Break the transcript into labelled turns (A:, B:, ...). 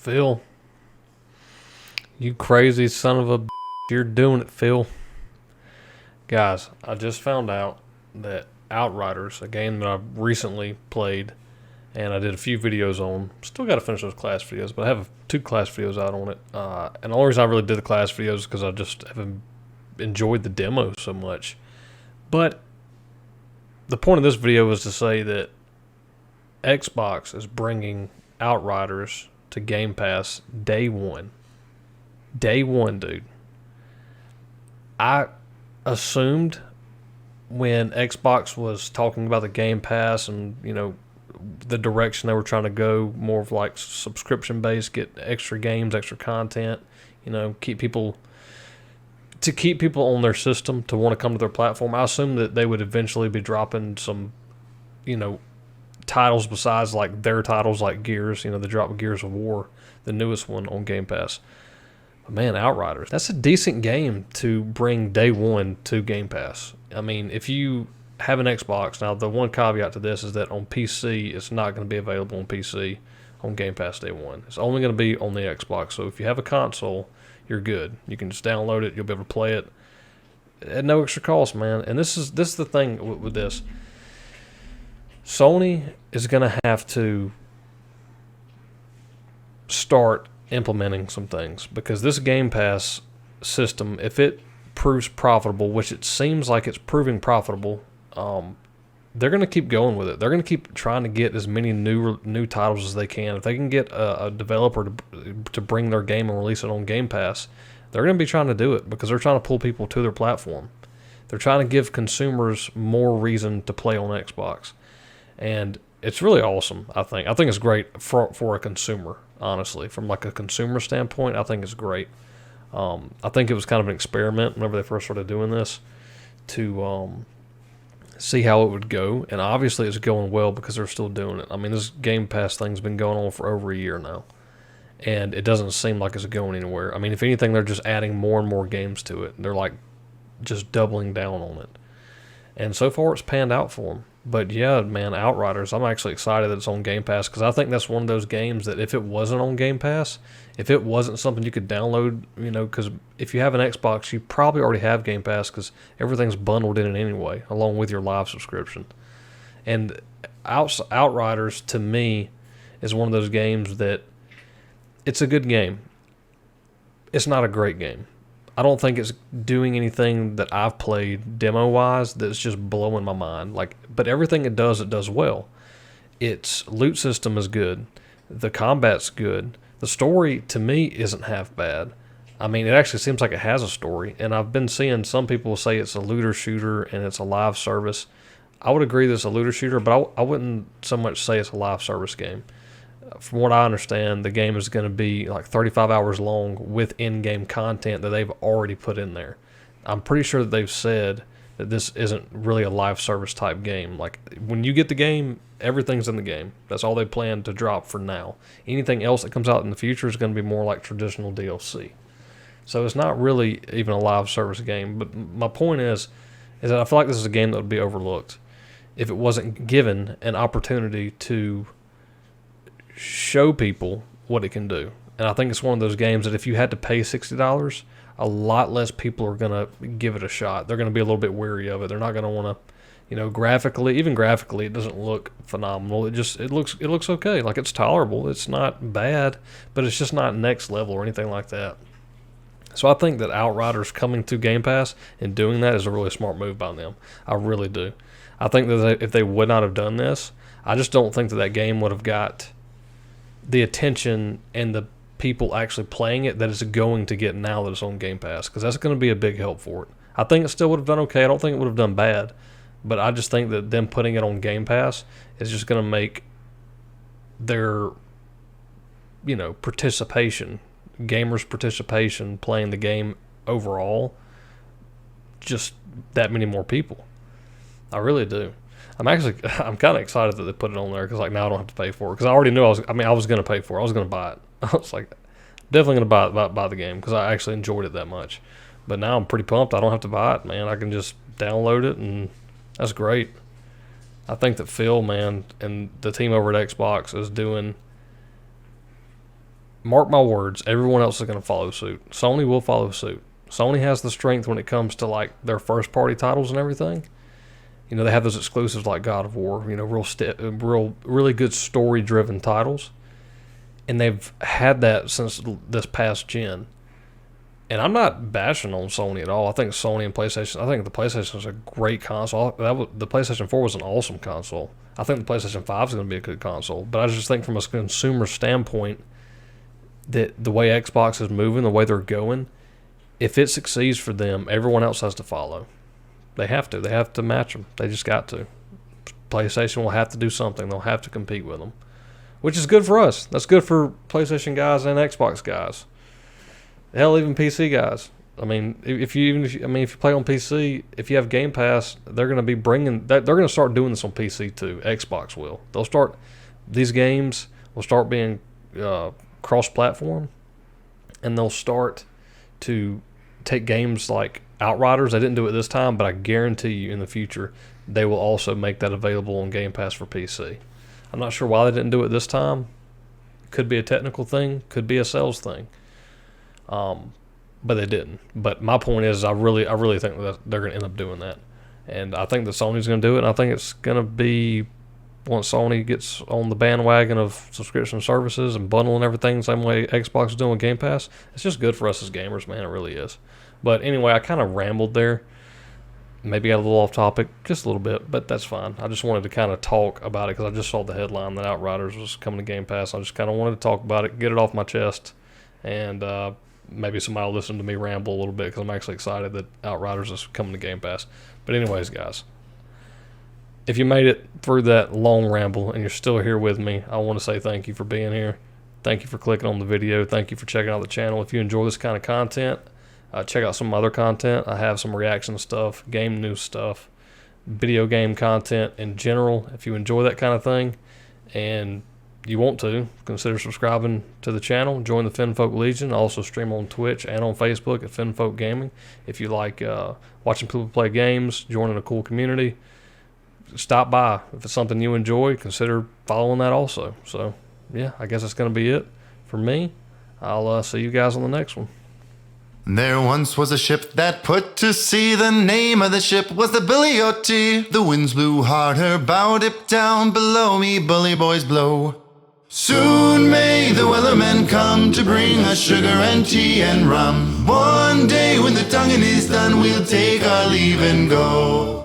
A: Phil, you crazy son of a b****, you're doing it, Phil. Guys, I just found out that Outriders, a game that I recently played and I did a few videos on, still got to finish those class videos, but I have two class videos out on it. And the only reason I really did the class videos is because I just haven't enjoyed the demo so much. But the point of this video is to say that Xbox is bringing Outriders to Game Pass day one. Day one, dude. I assumed when Xbox was talking about the Game Pass and, the direction they were trying to go, more of like subscription based, get extra games, extra content, keep people on their system to want to come to their platform. I assumed that they would eventually be dropping some, titles besides like their titles like Gears, the drop of Gears of War, the newest one on Game Pass. But man, Outriders, that's a decent game to bring day one to Game Pass. I mean, if you have an Xbox, now the one caveat to this is that on PC, it's not going to be available on PC on Game Pass day one. It's only going to be on the Xbox. So if you have a console, you're good. You can just download it. You'll be able to play it at no extra cost, man. And this is the thing with this. Sony is going to have to start implementing some things, because this Game Pass system, if it proves profitable, which it seems like it's proving profitable, they're going to keep going with it. They're going to keep trying to get as many new titles as they can. If they can get a developer to bring their game and release it on Game Pass, they're going to be trying to do it because they're trying to pull people to their platform. They're trying to give consumers more reason to play on Xbox. And it's really awesome, I think. I think it's great for a consumer, honestly. From like a consumer standpoint, I think it's great. I think it was kind of an experiment whenever they first started doing this to see how it would go. And obviously it's going well because they're still doing it. I mean, this Game Pass thing's been going on for over a year now. And it doesn't seem like it's going anywhere. I mean, if anything, they're just adding more and more games to it. They're like just doubling down on it. And so far it's panned out for them. But yeah, man, Outriders, I'm actually excited that it's on Game Pass, because I think that's one of those games that if it wasn't on Game Pass, if it wasn't something you could download, because if you have an Xbox, you probably already have Game Pass because everything's bundled in it anyway, along with your live subscription. And Outriders, to me, is one of those games that it's a good game. It's not a great game. I don't think it's doing anything that I've played demo-wise that's just blowing my mind. But everything it does well. Its loot system is good. The combat's good. The story, to me, isn't half bad. I mean, it actually seems like it has a story. And I've been seeing some people say it's a looter shooter and it's a live service. I would agree that it's a looter shooter, but I wouldn't so much say it's a live service game. From what I understand, the game is going to be like 35 hours long with in-game content that they've already put in there. I'm pretty sure that they've said that this isn't really a live service type game. Like, when you get the game, everything's in the game. That's all they plan to drop for now. Anything else that comes out in the future is going to be more like traditional DLC. So it's not really even a live service game. But my point is that I feel like this is a game that would be overlooked if it wasn't given an opportunity to show people what it can do. And I think it's one of those games that if you had to pay $60, a lot less people are going to give it a shot. They're going to be a little bit wary of it. They're not going to want to, graphically, it doesn't look phenomenal. It looks okay. Like, it's tolerable. It's not bad, but it's just not next level or anything like that. So I think that Outriders coming to Game Pass and doing that is a really smart move by them. I really do. I think that if they would not have done this, I just don't think that game would have got the attention and the people actually playing it that it's going to get now that it's on Game Pass, because that's going to be a big help for it. I think it still would have done okay. I don't think it would have done bad, but I just think that them putting it on Game Pass is just going to make their, participation, gamers' participation playing the game overall, just that many more people. I really do. I'm kind of excited that they put it on there, because now I don't have to pay for it, because I already knew I was going to pay for it. I was going to buy it. I was like, definitely going to buy the game, because I actually enjoyed it that much. But now I'm pretty pumped. I don't have to buy it, man. I can just download it, and that's great. I think that Phil, man, and the team over at Xbox is doing mark my words, everyone else is going to follow suit. Sony will follow suit. Sony has the strength when it comes to like their first party titles and everything. You know, they have those exclusives like God of War, you know, really good story driven titles. And they've had that since this past gen. And I'm not bashing on Sony at all. I think Sony and PlayStation, I think the PlayStation is a great console. The PlayStation 4 was an awesome console. I think the PlayStation 5 is going to be a good console. But I just think from a consumer standpoint that the way Xbox is moving, the way they're going, if it succeeds for them, everyone else has to follow. They have to. They have to match them. They just got to. PlayStation will have to do something. They'll have to compete with them, which is good for us. That's good for PlayStation guys and Xbox guys. Hell, even PC guys. I mean, if you play on PC, if you have Game Pass, they're going to be bringing that. They're going to start doing this on PC too. Xbox will. These games will start being cross-platform, and they'll start to take games like Outriders. They didn't do it this time, but I guarantee you in the future they will also make that available on Game Pass for PC. I'm not sure why they didn't do it this time. Could be a technical thing, could be a sales thing. But they didn't. But my point is, I really think that they're going to end up doing that. And I think that Sony's going to do it, and I think it's going to be, once Sony gets on the bandwagon of subscription services and bundling everything, same way Xbox is doing with Game Pass, it's just good for us as gamers, man. It really is. But anyway, I kind of rambled there. Maybe got a little off topic, just a little bit, but that's fine. I just wanted to kind of talk about it because I just saw the headline that Outriders was coming to Game Pass. I just kind of wanted to talk about it, get it off my chest, and maybe somebody will listen to me ramble a little bit because I'm actually excited that Outriders is coming to Game Pass. But anyways, guys, if you made it through that long ramble and you're still here with me, I want to say thank you for being here. Thank you for clicking on the video. Thank you for checking out the channel. If you enjoy this kind of content, check out some other content. I have some reaction stuff, game news stuff, video game content in general. If you enjoy that kind of thing and you want to, consider subscribing to the channel. Join the FinFolk Legion. I also stream on Twitch and on Facebook at FinFolk Gaming. If you like watching people play games, joining a cool community, stop by. If it's something you enjoy, consider following that also. So, yeah, I guess that's going to be it for me. I'll see you guys on the next one.
B: There once was a ship that put to sea. The name of the ship was the Billy O.T. The winds blew hard, her bow dipped down. Below me, bully boys blow. Soon may the wellermen come to bring us sugar and tea and rum. One day when the tonguing is done, we'll take our leave and go.